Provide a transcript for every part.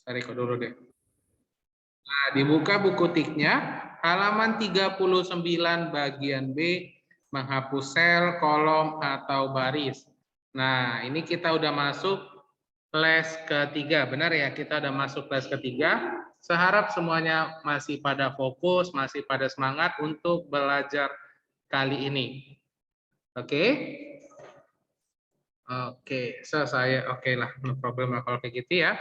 Saya record dulu deh. Nah, dibuka buku tiknya, halaman 39 bagian B, menghapus sel, kolom, atau baris. Nah, ini kita udah masuk les ketiga, benar ya? Kita udah masuk les ketiga. Seharap semuanya masih pada fokus, masih pada semangat untuk belajar kali ini. Oke? Oke, saya oke lah, no problem lah kalau kayak gitu ya.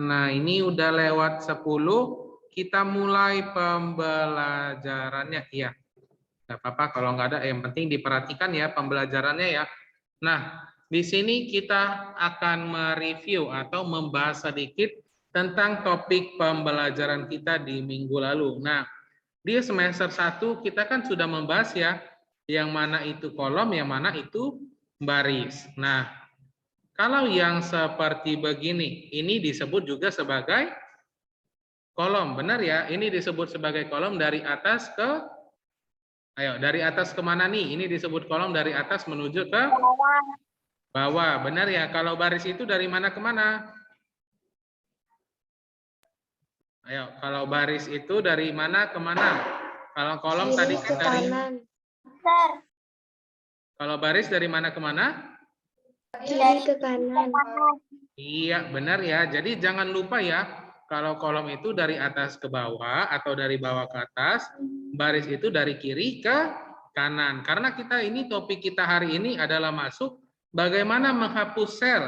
Nah, ini udah lewat 10, kita mulai pembelajarannya. Iya, nggak apa-apa kalau nggak ada, yang penting diperhatikan ya pembelajarannya ya. Nah, di sini kita akan mereview atau membahas sedikit tentang topik pembelajaran kita di minggu lalu. Nah, di semester 1 kita kan sudah membahas ya, yang mana itu kolom, yang mana itu baris. Nah, kalau yang seperti begini, ini disebut juga sebagai kolom, benar ya? Ini disebut sebagai kolom dari atas ke, ayo, dari atas kemana nih? Ini disebut kolom dari atas menuju ke bawah, benar ya? Kalau baris itu dari mana ke mana? Ayo, kalau baris itu dari mana ke mana? Kalau kolom tadi kan dari kanan. Kalau baris dari mana ke mana? Kiri ke kanan. Iya, benar ya. Jadi jangan lupa ya, kalau kolom itu dari atas ke bawah atau dari bawah ke atas, baris itu dari kiri ke kanan. Karena kita ini topik kita hari ini adalah masuk bagaimana menghapus sel,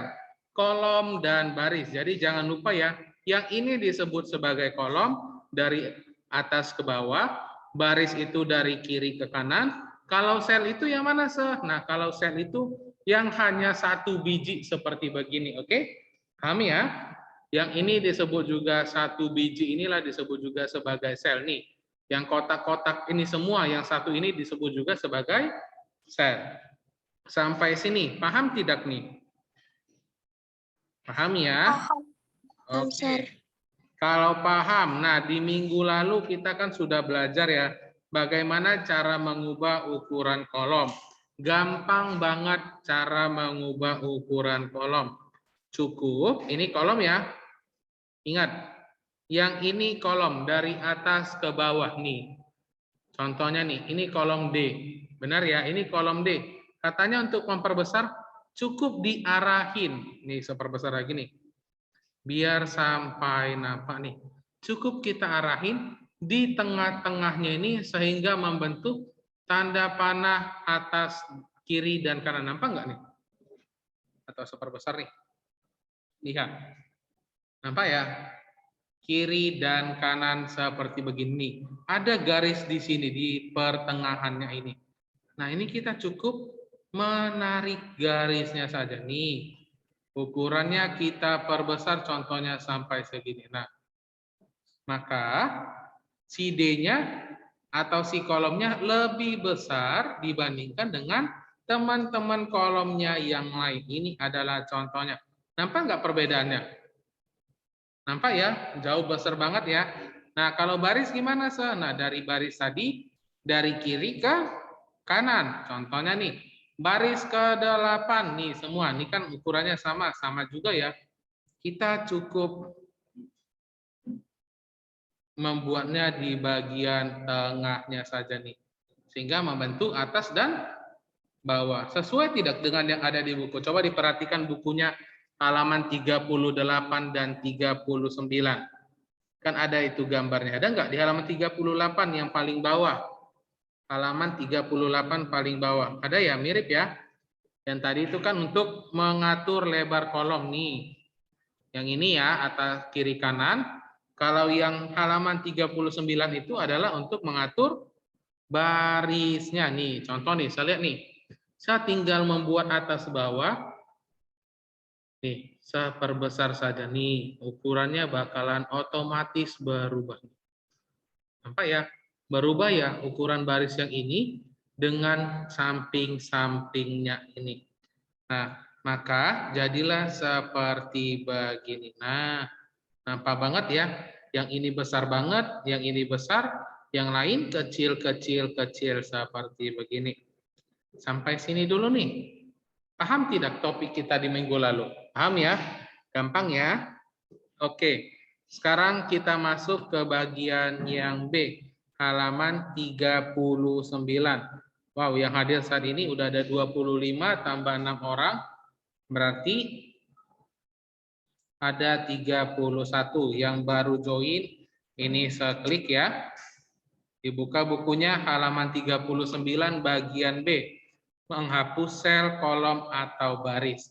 kolom dan baris. Jadi jangan lupa ya, yang ini disebut sebagai kolom dari atas ke bawah, baris itu dari kiri ke kanan. Kalau sel itu yang mana, Seh? Nah, kalau sel itu yang hanya satu biji seperti begini, oke? Pahami ya? Yang ini disebut juga satu biji, inilah disebut juga sebagai sel nih. Yang kotak-kotak ini semua, yang satu ini disebut juga sebagai sel. Sampai sini, paham tidak nih? Paham ya? Paham, Sir. Kalau paham, nah di minggu lalu kita kan sudah belajar ya, bagaimana cara mengubah ukuran kolom. Gampang banget cara mengubah ukuran kolom. Cukup, ini kolom ya. Ingat, yang ini kolom dari atas ke bawah nih. Contohnya nih, ini kolom D. Benar ya, ini kolom D. Katanya untuk memperbesar cukup diarahin. Nih, seperbesar lagi nih. Biar sampai nampak nih. Cukup kita arahin di tengah-tengahnya ini sehingga membentuk tanda panah atas, kiri, dan kanan. Nampak nggak nih? Atau seperbesar nih? Lihat. Nampak ya? Kiri dan kanan seperti begini. Ada garis di sini, di pertengahannya ini. Nah, ini kita cukup menarik garisnya saja nih. Ukurannya kita perbesar contohnya sampai segini. Nah, maka si D-nya atau si kolomnya lebih besar dibandingkan dengan teman-teman kolomnya yang lain. Ini adalah contohnya. Nampak nggak perbedaannya? Nampak ya? Jauh besar banget ya. Nah, kalau baris gimana, Se? Nah, dari baris tadi, dari kiri ke kanan. Contohnya nih, baris ke-8 nih semua. Ini kan ukurannya sama, sama juga ya. Kita cukup membuatnya di bagian tengahnya saja nih. Sehingga membentuk atas dan bawah. Sesuai tidak dengan yang ada di buku? Coba diperhatikan bukunya halaman 38 dan 39. Kan ada itu gambarnya. Ada nggak di halaman 38 yang paling bawah? Halaman 38 paling bawah. Ada ya, mirip ya. Yang tadi itu kan untuk mengatur lebar kolom nih. Yang ini ya, atas kiri kanan. Kalau yang halaman 39 itu adalah untuk mengatur barisnya nih. Contoh nih, saya lihat nih. Saya tinggal membuat atas bawah. Nih, saya perbesar saja nih. Ukurannya bakalan otomatis berubah. Nampak ya? Berubah ya ukuran baris yang ini dengan samping-sampingnya ini. Nah, maka jadilah seperti begini. Nah, nampak banget ya. Yang ini besar banget, yang ini besar, yang lain kecil-kecil-kecil seperti begini. Sampai sini dulu nih. Paham tidak topik kita di minggu lalu? Paham ya? Gampang ya? Oke. Sekarang kita masuk ke bagian yang B. Halaman 39. Wow, yang hadir saat ini udah ada 25 tambah 6 orang. Berarti ada 31. Yang baru join, ini seklik ya. Dibuka bukunya halaman 39 bagian B. Menghapus sel, kolom, atau baris.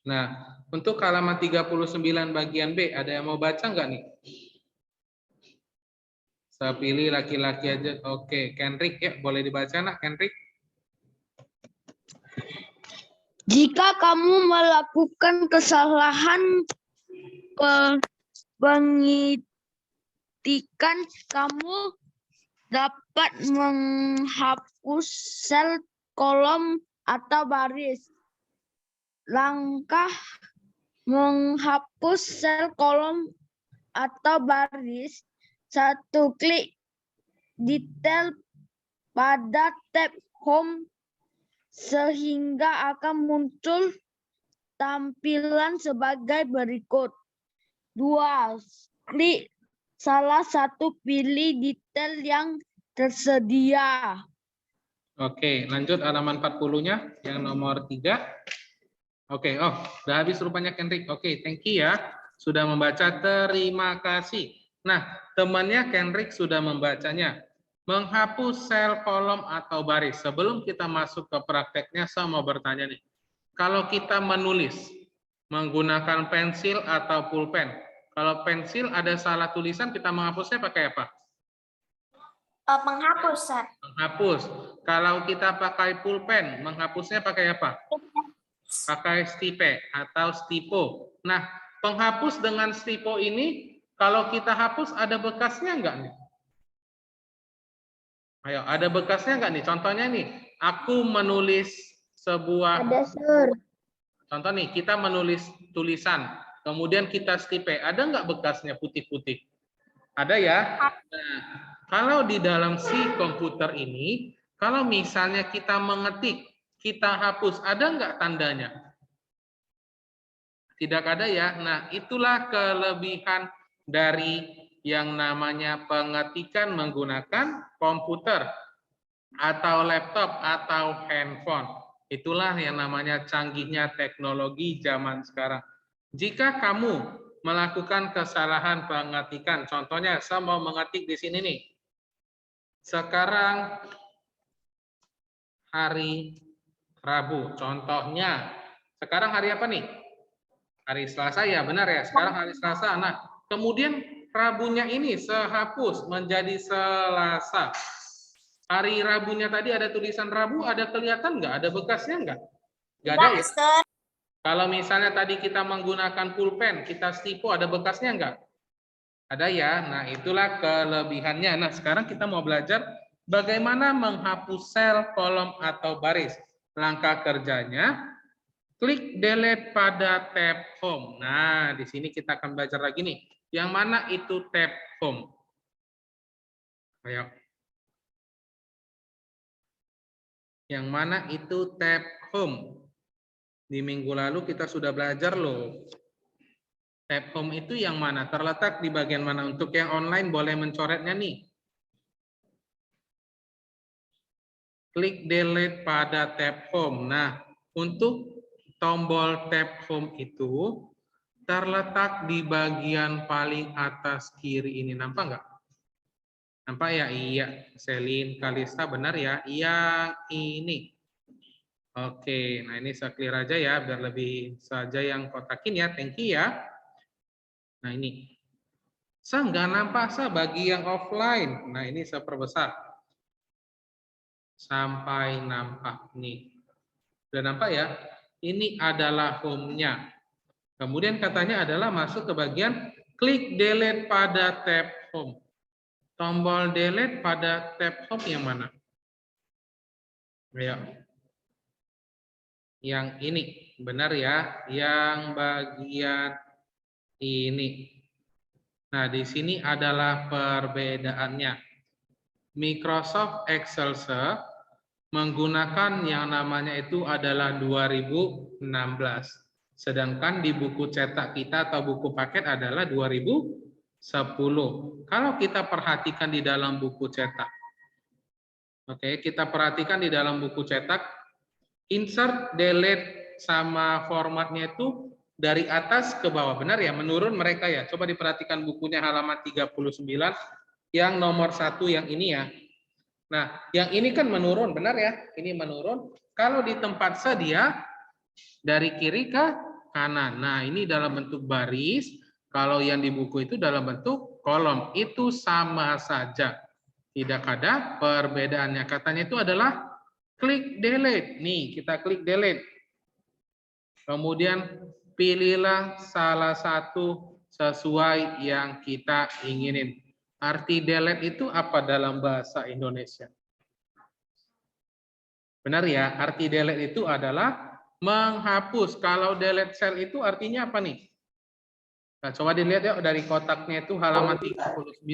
Nah, untuk halaman 39 bagian B, ada yang mau baca nggak nih? Saya pilih laki-laki aja. Oke, Kendrick ya, boleh dibaca nak, Kendrick? Jika kamu melakukan kesalahan pengitikan, kamu dapat menghapus sel, kolom, atau baris. Langkah menghapus sel, kolom, atau baris. 1. Klik detail pada tab Home sehingga akan muncul tampilan sebagai berikut. 2. Klik salah satu pilih detail yang tersedia. Oke, lanjut halaman 40-nya, yang nomor 3. Oke, udah habis rupanya Kendrick. Oke, thank you ya. Sudah membaca, terima kasih. Nah, temannya Kendrick sudah membacanya. Menghapus sel, kolom, atau baris. Sebelum kita masuk ke prakteknya, saya mau bertanya nih. Kalau kita menulis menggunakan pensil atau pulpen, kalau pensil ada salah tulisan, kita menghapusnya pakai apa? Menghapus, Sir. Menghapus. Kalau kita pakai pulpen, menghapusnya pakai apa? Pakai stipe atau stipo. Nah, penghapus dengan stipo ini, kalau kita hapus ada bekasnya enggak nih? Ayo, ada bekasnya enggak nih? Contohnya nih, aku menulis sebuah... Ada, Sir. Contoh nih, kita menulis tulisan, kemudian kita stipe, ada enggak bekasnya putih-putih? Ada ya? Nah, kalau di dalam si komputer ini, kalau misalnya kita mengetik, kita hapus, ada enggak tandanya? Tidak ada ya. Nah, itulah kelebihan dari yang namanya pengetikan menggunakan komputer atau laptop atau handphone. Itulah yang namanya canggihnya teknologi zaman sekarang. Jika kamu melakukan kesalahan pengetikan, contohnya saya mau mengetik di sini nih. Sekarang hari Rabu, contohnya. Sekarang hari apa nih? Hari Selasa ya, benar ya. Sekarang hari Selasa. Nah, kemudian Rabunya ini sehapus menjadi Selasa. Hari Rabunya tadi ada tulisan Rabu, ada kelihatan nggak? Ada bekasnya nggak? Nggak ada ya? Kalau misalnya tadi kita menggunakan pulpen, kita stipo, ada bekasnya nggak? Ada ya. Nah, itulah kelebihannya. Nah, sekarang kita mau belajar bagaimana menghapus sel, kolom, atau baris. Langkah kerjanya, klik delete pada tab home. Nah, di sini kita akan belajar lagi nih. Yang mana itu tab home? Ayo. Yang mana itu tab home? Di minggu lalu kita sudah belajar loh. Tab home itu yang mana? Terletak di bagian mana? Untuk yang online boleh mencoretnya nih. Klik delete pada tab home. Nah, untuk tombol tab home itu terletak di bagian paling atas kiri ini. Nampak nggak? Nampak ya? Iya. Selin, Kalista, benar ya? Yang ini. Oke, nah ini saya clear aja ya, biar lebih saja yang kotakin ya. Thank you ya. Nah ini. Saya nggak nampak saya bagi yang offline. Nah ini saya perbesar. Sampai nampak nih. Sudah nampak ya? Ini adalah home-nya. Kemudian katanya adalah masuk ke bagian klik delete pada tab home. Tombol delete pada tab home yang mana? Ayo. Yang ini, benar ya? Yang bagian ini. Nah, di sini adalah perbedaannya. Microsoft Excel menggunakan yang namanya itu adalah 2016. Sedangkan di buku cetak kita atau buku paket adalah 2010. Kalau kita perhatikan di dalam buku cetak. Oke, kita perhatikan di dalam buku cetak, insert, delete, sama formatnya itu dari atas ke bawah. Benar ya? Menurun mereka ya. Coba diperhatikan bukunya halaman 39, yang nomor 1 yang ini ya. Nah, yang ini kan menurun, benar ya? Ini menurun. Kalau di tempat sedia, dari kiri ke kanan. Nah, ini dalam bentuk baris. Kalau yang di buku itu dalam bentuk kolom. Itu sama saja. Tidak ada perbedaannya. Katanya itu adalah klik delete. Nih, kita klik delete. Kemudian pilihlah salah satu sesuai yang kita inginin. Arti delete itu apa dalam bahasa Indonesia? Benar ya, arti delete itu adalah menghapus. Kalau delete cell itu artinya apa nih? Nah, coba dilihat ya dari kotaknya itu halaman 39.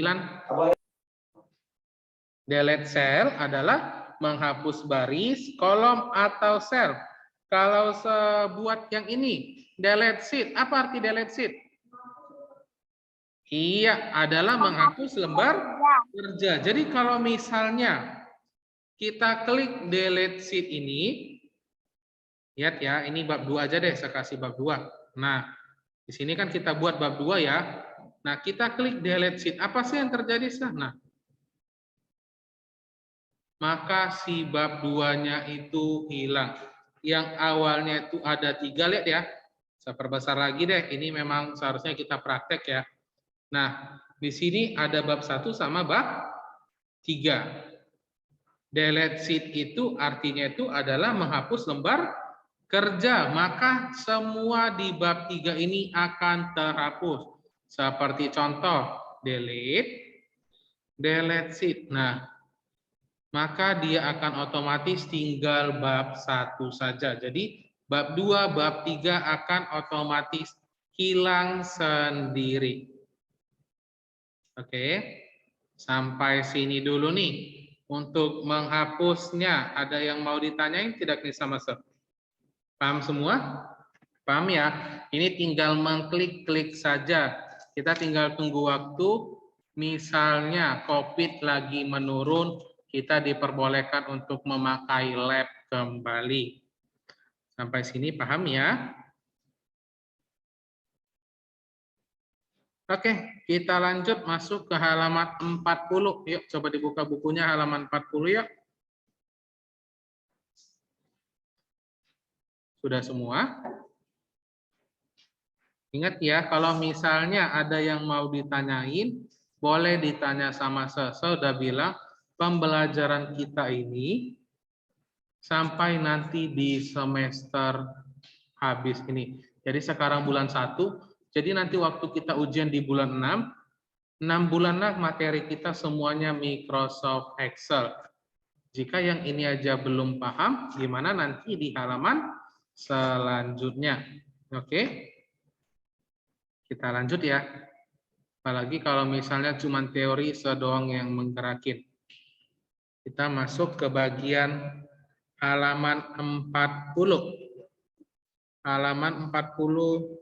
Delete cell adalah menghapus baris, kolom, atau sel. Kalau buat yang ini, delete sheet. Apa arti delete sheet? Iya, adalah menghapus lembar kerja. Jadi kalau misalnya kita klik delete sheet ini, lihat ya, ini bab 2 aja deh, saya kasih bab 2. Nah, di sini kan kita buat bab 2 ya. Nah, kita klik delete sheet. Apa sih yang terjadi? Nah, maka si bab 2-nya itu hilang. Yang awalnya itu ada 3, lihat ya. Saya perbesar lagi deh, ini memang seharusnya kita praktek ya. Nah, di sini ada bab 1 sama bab 3. Delete sheet itu artinya itu adalah menghapus lembar kerja. Maka semua di bab 3 ini akan terhapus. Seperti contoh, delete sheet. Nah, maka dia akan otomatis tinggal bab 1 saja. Jadi bab 2, bab 3 akan otomatis hilang sendiri. Oke, sampai sini dulu nih. Untuk menghapusnya, ada yang mau ditanyain tidak nih sama Sir? Paham semua? Paham ya? Ini tinggal mengklik-klik saja. Kita tinggal tunggu waktu. Misalnya COVID lagi menurun, kita diperbolehkan untuk memakai lab kembali. Sampai sini paham ya? Oke, kita lanjut masuk ke halaman 40. Yuk, coba dibuka bukunya halaman 40 ya. Sudah semua? Ingat ya, kalau misalnya ada yang mau ditanyain, boleh ditanya sama saya. Saya udah bilang, pembelajaran kita ini sampai nanti di semester habis ini. Jadi sekarang bulan 1, jadi nanti waktu kita ujian di bulan 6 bulanlah materi kita semuanya Microsoft Excel. Jika yang ini aja belum paham, gimana nanti di halaman selanjutnya. Oke, kita lanjut ya. Apalagi kalau misalnya cuma teori sedoang yang menggerakin. Kita masuk ke bagian halaman 40. Halaman 40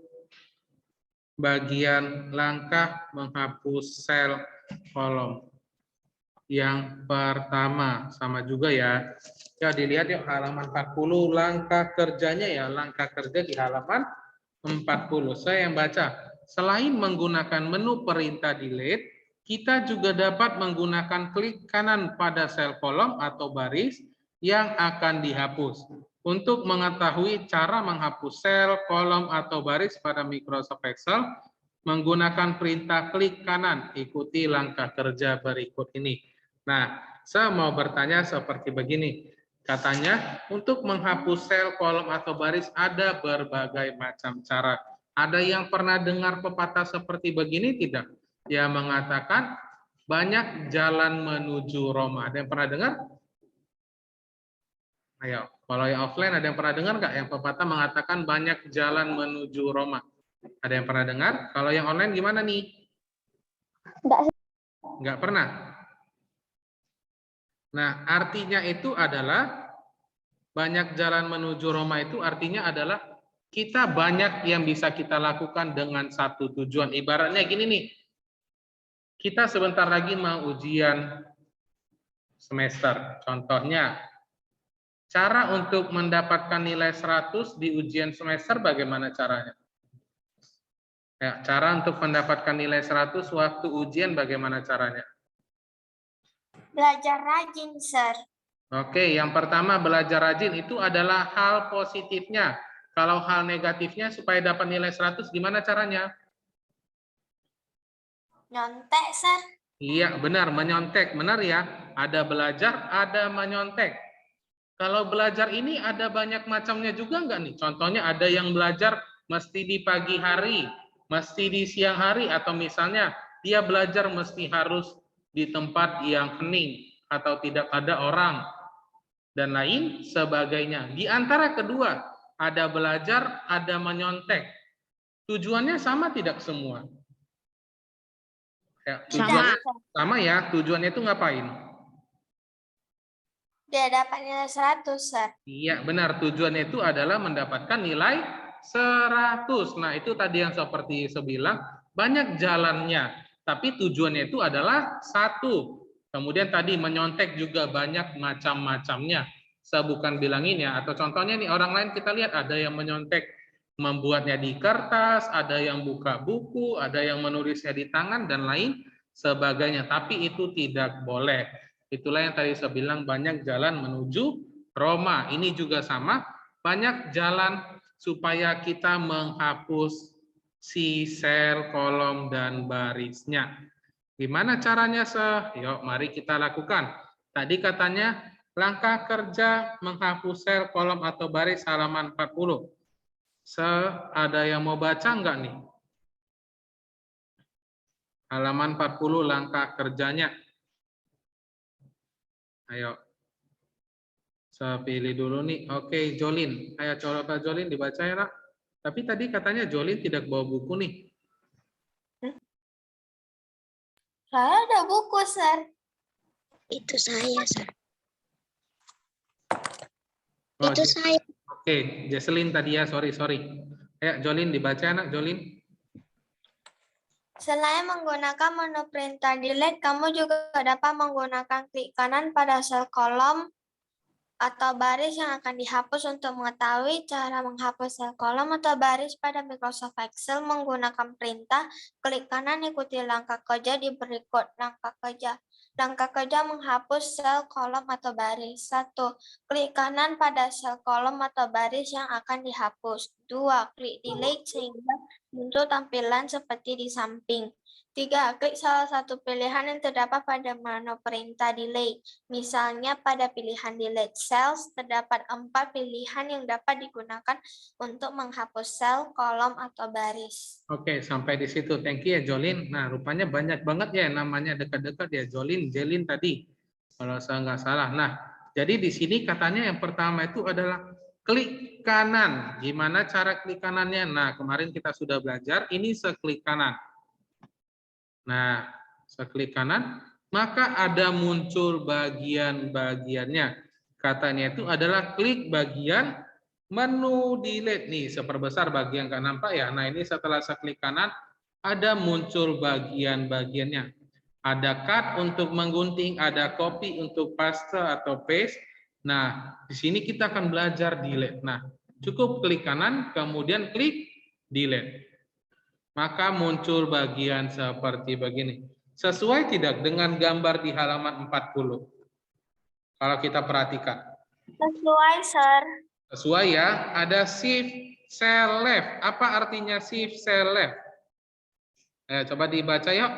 bagian langkah menghapus sel kolom. Yang pertama sama juga ya. Ya dilihat yuk halaman 40 langkah kerjanya ya, langkah kerja di halaman 40. Saya yang baca. Selain menggunakan menu perintah delete, kita juga dapat menggunakan klik kanan pada sel kolom atau baris yang akan dihapus. Untuk mengetahui cara menghapus sel, kolom, atau baris pada Microsoft Excel, menggunakan perintah klik kanan, ikuti langkah kerja berikut ini. Nah, saya mau bertanya seperti begini. Katanya, untuk menghapus sel, kolom, atau baris ada berbagai macam cara. Ada yang pernah dengar pepatah seperti begini tidak? Yang mengatakan, banyak jalan menuju Roma. Ada yang pernah dengar? Ayo, kalau yang offline ada yang pernah dengar nggak yang pepatah mengatakan banyak jalan menuju Roma? Ada yang pernah dengar? Kalau yang online gimana nih? Nggak pernah. Nah, artinya itu adalah Banyak jalan menuju Roma itu artinya adalah kita banyak yang bisa kita lakukan dengan satu tujuan. Ibaratnya gini nih, kita sebentar lagi mau ujian semester. Contohnya, cara untuk mendapatkan nilai 100 di ujian semester bagaimana caranya? Ya, cara untuk mendapatkan nilai 100 waktu ujian bagaimana caranya? Belajar rajin, Sir. Oke, yang pertama belajar rajin itu adalah hal positifnya. Kalau hal negatifnya supaya dapat nilai 100 gimana caranya? Nyontek, Sir. Iya, benar, menyontek. Benar ya? Ada belajar, ada menyontek. Kalau belajar ini ada banyak macamnya juga enggak nih? Contohnya ada yang belajar mesti di pagi hari, mesti di siang hari, atau misalnya dia belajar mesti harus di tempat yang hening atau tidak ada orang, dan lain sebagainya. Di antara kedua, ada belajar, ada menyontek. Tujuannya sama tidak semua? Ya, tujuannya sama ya, tujuannya itu ngapain? Dia dapat nilai 100, Sir. Iya, benar. Tujuannya itu adalah mendapatkan nilai 100. Nah, itu tadi yang seperti saya bilang, banyak jalannya. Tapi tujuannya itu adalah satu. Kemudian tadi menyontek juga banyak macam-macamnya. Saya bukan bilangin ya. Atau contohnya nih, orang lain kita lihat ada yang menyontek membuatnya di kertas, ada yang buka buku, ada yang menulisnya di tangan, dan lain sebagainya. Tapi itu tidak boleh. Itulah yang tadi saya bilang banyak jalan menuju Roma. Ini juga sama, banyak jalan supaya kita menghapus si sel, kolom, dan barisnya. Gimana caranya, Yuk, mari kita lakukan. Tadi katanya langkah kerja menghapus sel, kolom, atau baris halaman 40. Ada yang mau baca enggak nih? Halaman 40 langkah kerjanya. Ayo. Saya pilih dulu nih. Oke, Jolin. Ayo coba Jolin dibaca ya, Nak. Tapi tadi katanya Jolin tidak bawa buku nih. Saya ada buku, Sir. Itu saya, Sir. Oh, Itu saya. Oke, Jesselyn tadi ya, sorry. Ayo Jolin dibaca, Nak. Jolin. Selain menggunakan menu perintah delete, kamu juga dapat menggunakan klik kanan pada sel kolom atau baris yang akan dihapus. Untuk mengetahui cara menghapus sel kolom atau baris pada Microsoft Excel menggunakan perintah, klik kanan, ikuti langkah kerja di berikut. Langkah kerja menghapus sel kolom atau baris. 1. Klik kanan pada sel kolom atau baris yang akan dihapus. 2. Klik delete sehingga muncul tampilan seperti di samping. 3. Klik salah satu pilihan yang terdapat pada menu perintah delete. Misalnya pada pilihan delete cells, terdapat 4 pilihan yang dapat digunakan untuk menghapus sel, kolom, atau baris. Oke, sampai di situ. Thank you ya, Jolin. Nah, rupanya banyak banget ya namanya dekat-dekat ya. Jelin tadi, kalau saya nggak salah. Nah, jadi di sini katanya yang pertama itu adalah klik kanan. Gimana cara klik kanannya? Nah, kemarin kita sudah belajar. Ini seklik kanan. Nah, seklik kanan, maka ada muncul bagian-bagiannya. Katanya itu adalah klik bagian menu delete nih, seperbesar bagian nggak nampak ya. Nah, ini setelah saya klik kanan, ada muncul bagian-bagiannya. Ada cut untuk menggunting, ada copy untuk paste atau paste. Nah, di sini kita akan belajar delete. Nah, cukup klik kanan, kemudian klik delete. Maka muncul bagian seperti begini. Sesuai tidak dengan gambar di halaman 40? Kalau kita perhatikan. Sesuai, Sir. Sesuai ya, ada shift cell left. Apa artinya shift cell left? Coba dibaca yuk,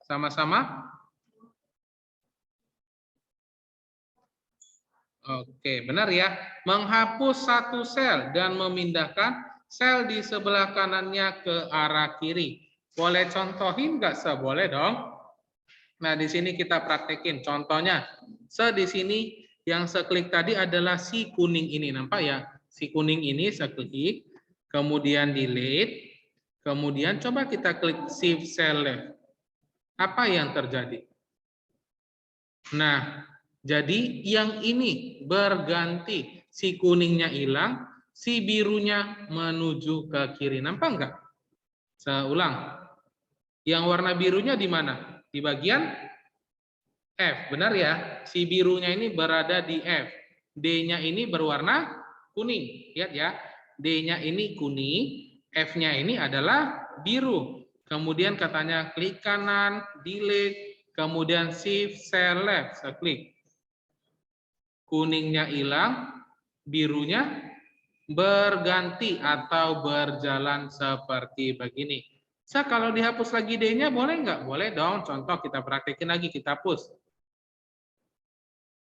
sama-sama. Oke, benar ya. Menghapus satu sel dan memindahkan sel di sebelah kanannya ke arah kiri. Boleh contohin nggak? Boleh dong. Nah, di sini kita praktekin. Contohnya, di sini yang seklik tadi adalah si kuning ini. Nampak ya? Si kuning ini seklik, kemudian delete, kemudian coba kita klik shift cell left. Apa yang terjadi? Nah, jadi yang ini berganti. si kuningnya hilang, si birunya menuju ke kiri. Nampak enggak? Saya ulang. Yang warna birunya di mana? Di bagian F, benar ya? Si birunya ini berada di F. D-nya ini berwarna kuning. Lihat ya. D-nya ini kuning, F-nya ini adalah biru. Kemudian katanya klik kanan, delete, kemudian shift cell left. Saya klik. Kuningnya hilang, birunya berganti atau berjalan seperti begini. Kalau dihapus lagi D-nya boleh nggak? Boleh dong. Contoh kita praktekin lagi, kita hapus.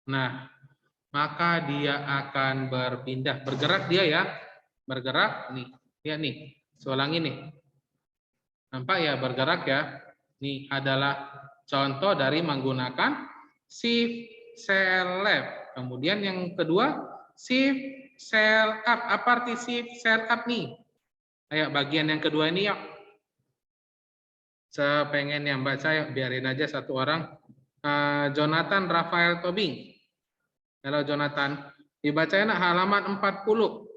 Nah, maka dia akan berpindah, bergerak dia ya. Bergerak nih. Ya nih, seulangi nih. Nampak ya bergerak ya. Ini adalah contoh dari menggunakan shift cell left. Kemudian yang kedua, shift cell up. Apa arti shift cell up nih? Ayo bagian yang kedua ini yuk. Saya pengen yang baca yuk, biarin aja satu orang. Jonathan Rafael Tobing. Halo Jonathan. Dibacain halaman 40.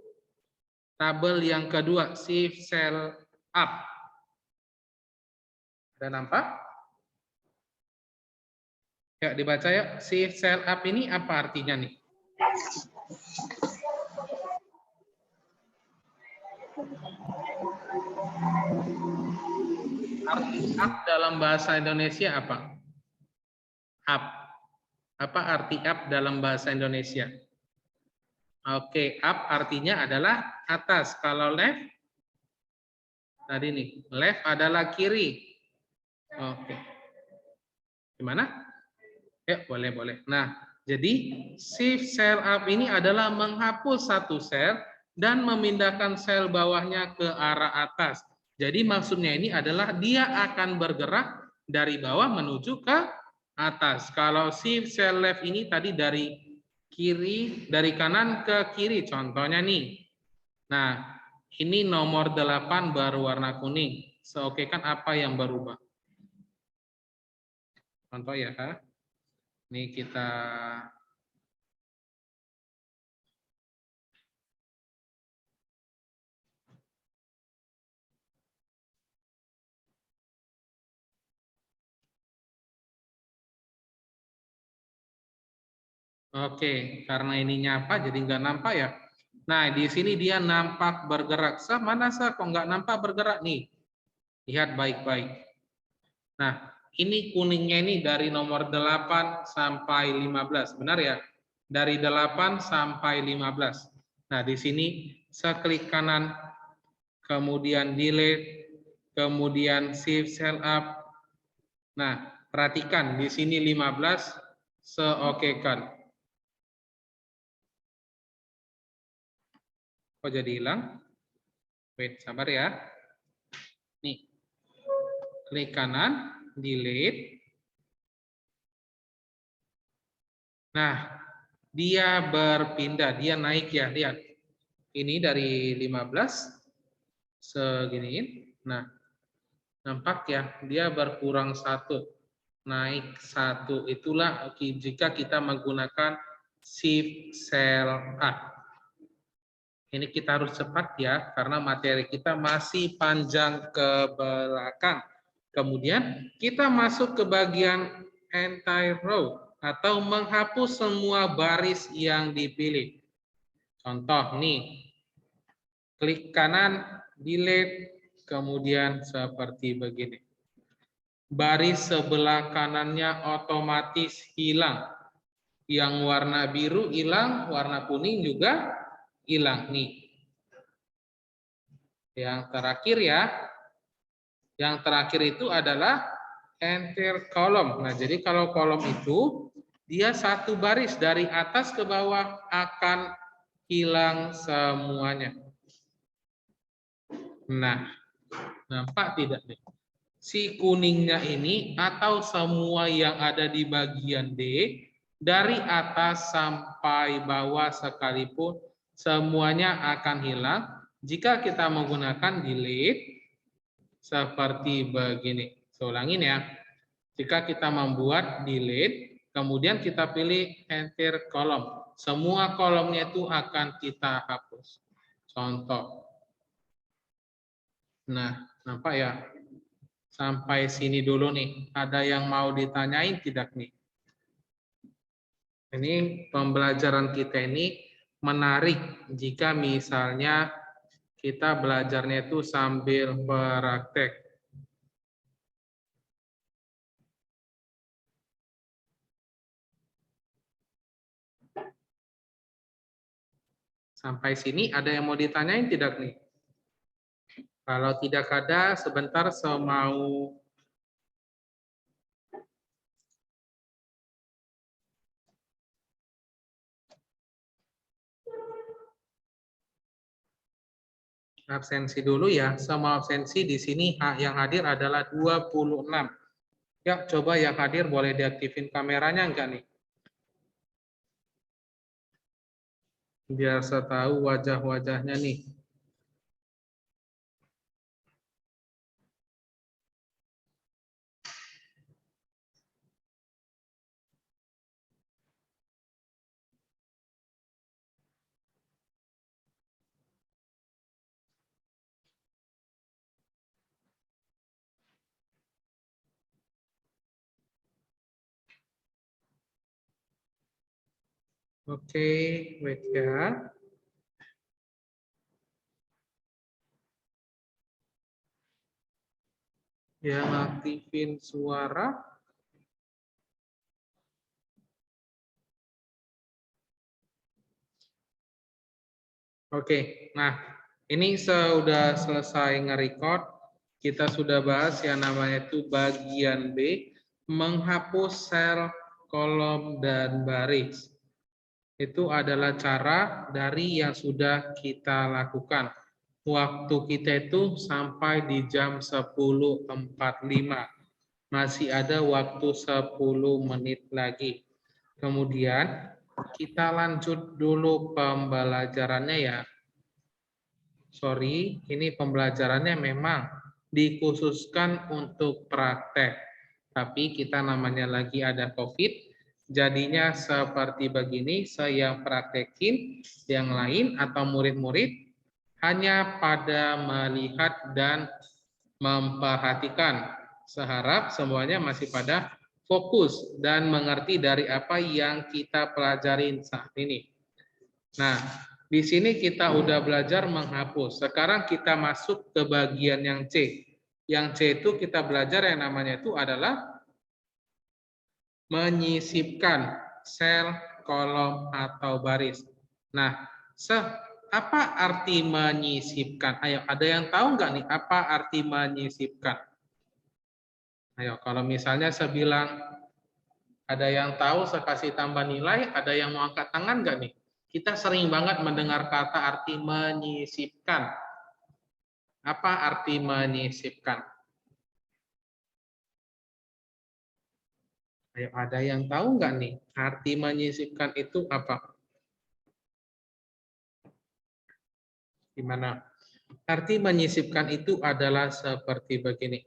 Tabel yang kedua, shift cell up. Ada nampak? Ya, dibaca ya. Shift cell up ini apa artinya nih? Arti up dalam bahasa Indonesia apa? Up. Apa arti up dalam bahasa Indonesia? Oke, up artinya adalah atas. Kalau left, tadi nih, left adalah kiri. Oke. Gimana? Ya, boleh. Nah, jadi shift cell up ini adalah menghapus satu sel dan memindahkan sel bawahnya ke arah atas. Jadi maksudnya ini adalah dia akan bergerak dari bawah menuju ke atas. Kalau shift cell left ini tadi dari kiri, dari kanan ke kiri contohnya nih. Nah, ini nomor 8 berwarna kuning. Oke kan apa yang berubah? Contoh ya, ini kita Oke, karena ini nyapa jadi nggak nampak ya. Nah, di sini dia nampak bergerak. Mana kok nggak nampak bergerak nih? Lihat baik-baik. Nah, ini kuningnya ini dari nomor 8 sampai 15. Benar ya? Dari 8 sampai 15. Nah, di sini saya klik kanan, kemudian delete, kemudian shift cell up. Nah, perhatikan di sini 15 seokekan. Kok jadi hilang? Wait, sabar ya. Nih, klik kanan, delete. Nah, dia berpindah, dia naik ya, lihat. Ini dari 15 seginiin. Nah, nampak ya, dia berkurang 1, naik 1. Itulah jika kita menggunakan shift cell up. Ini kita harus cepat ya, karena materi kita masih panjang ke belakang. Kemudian kita masuk ke bagian entire row atau menghapus semua baris yang dipilih. Contoh nih, klik kanan, delete, kemudian seperti begini. Baris sebelah kanannya otomatis hilang. Yang warna biru hilang, warna kuning juga hilang nih. Yang terakhir ya, yang terakhir itu adalah enter column. Nah, jadi kalau kolom itu dia satu baris dari atas ke bawah akan hilang semuanya. Nah, nampak tidak nih? Si kuningnya ini atau semua yang ada di bagian D dari atas sampai bawah sekalipun semuanya akan hilang jika kita menggunakan delete seperti begini. Saya ulangin ya. Jika kita membuat delete, kemudian kita pilih enter column. Semua kolomnya itu akan kita hapus. Contoh. Nah, nampak ya? Sampai sini dulu nih. Ada yang mau ditanyain tidak nih? Ini pembelajaran kita ini menarik jika misalnya kita belajarnya itu sambil praktek. Sampai sini ada yang mau ditanyain tidak nih? Kalau tidak ada, sebentar saya mau absensi dulu ya. Semua absensi di sini yang hadir adalah 26. Ya, coba yang hadir boleh diaktifin kameranya enggak nih? Biar saya tahu wajah-wajahnya nih. Oke, wait ya. Yang aktifin suara. Oke, nah ini sudah selesai nge-record. Kita sudah bahas yang namanya itu bagian B, menghapus sel, kolom, dan baris. Itu adalah cara dari yang sudah kita lakukan. Waktu kita itu sampai di jam 10.45. Masih ada waktu 10 menit lagi. Kemudian kita lanjut dulu pembelajarannya ya. Sorry, ini pembelajarannya memang dikhususkan untuk praktek. Tapi kita namanya lagi ada COVID, jadinya seperti begini, saya praktekin, yang lain atau murid-murid hanya pada melihat dan memperhatikan. Seharap semuanya masih pada fokus dan mengerti dari apa yang kita pelajarin saat ini. Nah, di sini kita udah belajar menghapus. Sekarang kita masuk ke bagian yang C. Yang C itu kita belajar yang namanya itu adalah menyisipkan sel, kolom, atau baris. Nah, apa arti menyisipkan? Ayo, ada yang tahu nggak nih apa arti menyisipkan? Ayo, kalau misalnya saya bilang ada yang tahu, saya kasih tambah nilai, ada yang mau angkat tangan nggak nih? Kita sering banget mendengar kata arti menyisipkan. Apa arti menyisipkan? Ayo, ada yang tahu nggak nih? Arti menyisipkan itu apa? Gimana? Arti menyisipkan itu adalah seperti begini.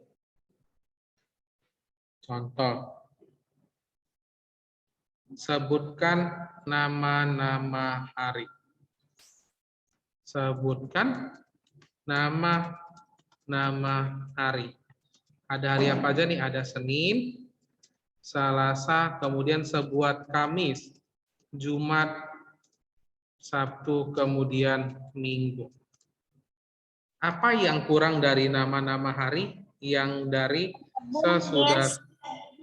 Contoh. Sebutkan nama-nama hari. Sebutkan nama-nama hari. Ada hari apa aja nih? Ada Senin, Selasa, kemudian sebuat Kamis, Jumat, Sabtu, kemudian Minggu. Apa yang kurang dari nama-nama hari? Yang dari sesudah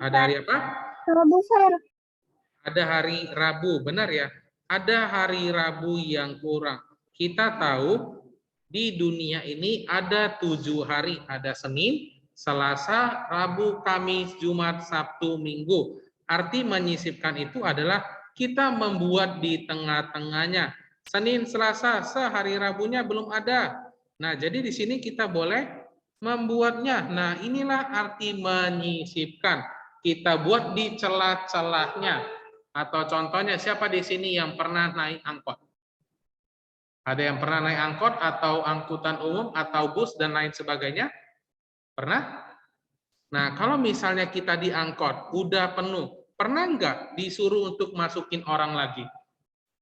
ada hari apa? Ada hari Rabu, benar ya? Ada hari Rabu yang kurang. Kita tahu di dunia ini ada 7 hari. Ada Senin, Selasa, Rabu, Kamis, Jumat, Sabtu, Minggu. Arti menyisipkan itu adalah kita membuat di tengah-tengahnya. Senin, Selasa, sehari Rabunya belum ada. Nah, jadi di sini kita boleh membuatnya. Nah, inilah arti menyisipkan. Kita buat di celah-celahnya. Atau contohnya siapa di sini yang pernah naik angkot? Ada yang pernah naik angkot atau angkutan umum atau bus dan lain sebagainya? Pernah? Nah, kalau misalnya kita di angkot, udah penuh, pernah nggak disuruh untuk masukin orang lagi?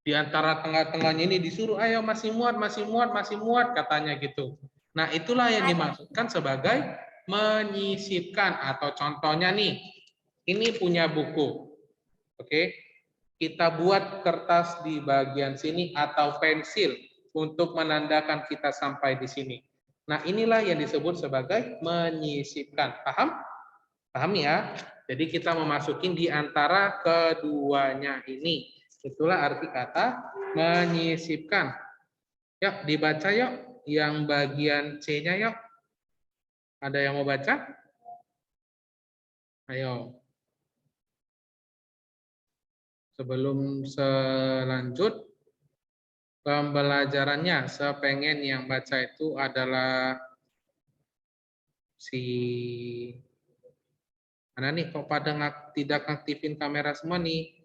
Di antara tengah-tengahnya ini disuruh, ayo masih muat, masih muat, masih muat, katanya gitu. Nah, itulah yang dimaksudkan sebagai menyisipkan. Atau contohnya nih, ini punya buku. Oke, kita buat kertas di bagian sini atau pensil untuk menandakan kita sampai di sini. Nah, inilah yang disebut sebagai menyisipkan. Paham? Paham ya? Jadi kita memasukin di antara keduanya ini. Itulah arti kata menyisipkan. Yuk, dibaca yuk. Yang bagian C-nya yuk. Ada yang mau baca? Ayo. Sebelum selanjut pembelajarannya, sepengen yang baca itu adalah si mana nih, kok pada tidak aktifin kamera semua nih?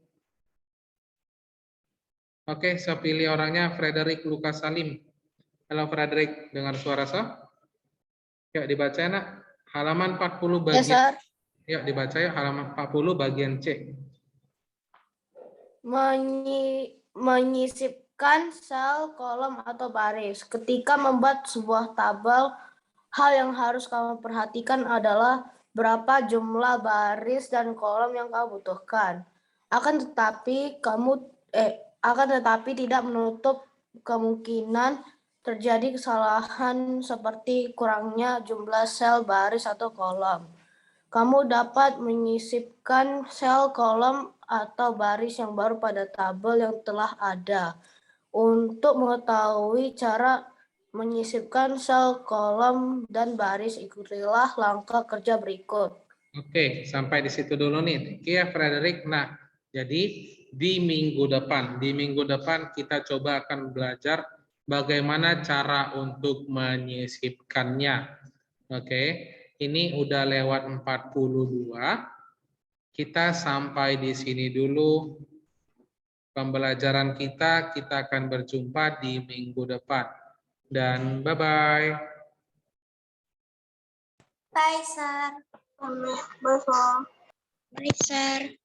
Oke, saya pilih orangnya Frederick Lucas Salim. Halo Frederick, dengar suara saya? Yuk dibaca nak. Halaman 40 Ya, bagian. Sir. Yuk dibaca ya, halaman 40 bagian C. Menyisipkan sel, kolom, atau baris. Ketika membuat sebuah tabel, hal yang harus kamu perhatikan adalah berapa jumlah baris dan kolom yang kamu butuhkan. Akan tetapi tidak menutup kemungkinan terjadi kesalahan seperti kurangnya jumlah sel, baris, atau kolom. Kamu dapat menyisipkan sel, kolom, atau baris yang baru pada tabel yang telah ada. Untuk mengetahui cara menyisipkan sel, kolom, dan baris, ikutilah langkah kerja berikut. Oke, sampai di situ dulu nih. Thank you ya Frederick. Nah, jadi di minggu depan kita coba akan belajar bagaimana cara untuk menyisipkannya. Oke, ini udah lewat 42. Kita sampai di sini dulu pembelajaran kita. Kita akan berjumpa di minggu depan. Dan bye-bye. Bye, Sir. Baik, Sir.